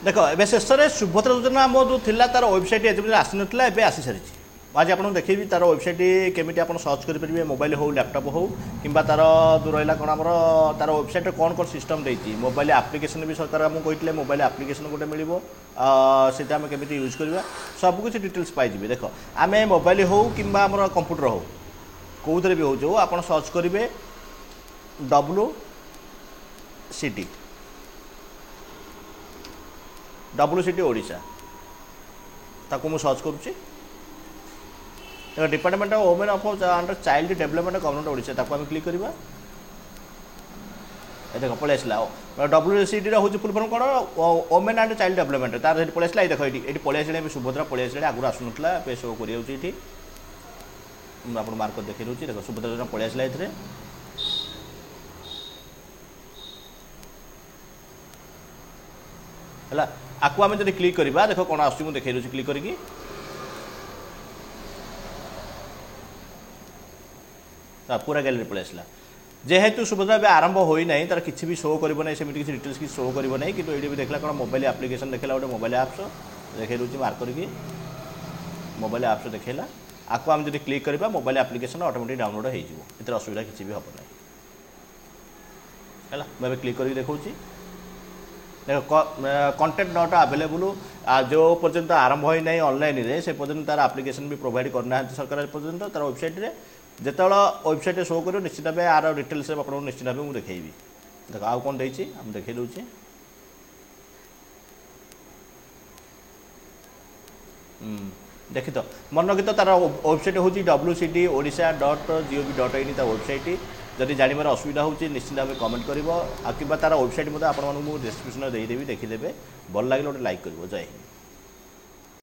देख ए शेष में सुभद्रा योजना मो जो थिला तार वेबसाइट एज आसी नाला एवं आसी सारी आज आपको देखी तार वेबसाइट केमी आप सर्च करेंगे मोबाइल हो लैपटॉप हो कि तार जो रहा कौन आम तार वेबसाइट कौन कौन सिस्टम देती मोबाइल आप्लिकेसन भी सरकार आमको कहते मोबाइल आप्लिकेसन गोटे मिल से आम केमी यूज करवा सबकिछ डिटेल्स पाइबे देख आम मोबाइल हो कि कंप्यूटर हो कौन भी हो जो आप सर्च करेंगे WCT ओडिशा ताको मु सर्च करुच्ची department of women of under child development government Odisha ताको आम क्लिक करवा देख पलि आसला WCT हूँ फुल फॉर्म कौन वुमेन एंड चाइल्ड डेवलपमेंट तार पलि आसला देख ये पलि आसे सुभद्रा पलि आसे आगुरी आसूना पे शो कर आप मार्क देखी दूसरी देख सुभद्रा योजना पलि आसला ये है आपको आम जब क्लिक करवा देख कौन आस देखी दूसरी क्लिक करके पूरा गैलरी पलि आसला जेहेतु सुभद्रा भी आरंभ होना तार किसी भी शो करना सेमती किसी डिटेल्स किसी शो करना कि ये भी देखला कौन मोबाइल आप्लिकेसन देखला गोटे मोबाइल आप्स देखी दूसरी मार्क करके मोबाइल आप्स देखला आपको आम जब क्लिक करवा मोबाइल आप्लिकेसन ऑटोमेटिक डाउनलोड हो असुविधा किसी भी हम ना मुझे क्लिक करके देखा देख कंटेंट नॉट अवेलेबल जो पर्यंत आरंभ होना ऑनलाइन रे से पर्यंत तार एप्लिकेशन भी प्रोवाइड करना सरकार पर्यंत तार वेबसाइट रे जिते वेबसाइट शो कर निश्चित भाव आर डिटेल्स आपको निश्चित भाव मुझे देखी देख आउ कौन देती आम देखे दूचे देखी तो मन रखी तो तार वेबसाइट हूँ WCT odisha.gov.in वेबसाइट जदि जानवर असुविधा होची निश्चित भाव कमेंट कर कि तार वेबसाइट आप डिस्क्रिप्शन देदेवी देखीदे भल लगे गोटे लाइक कर जय हिंद।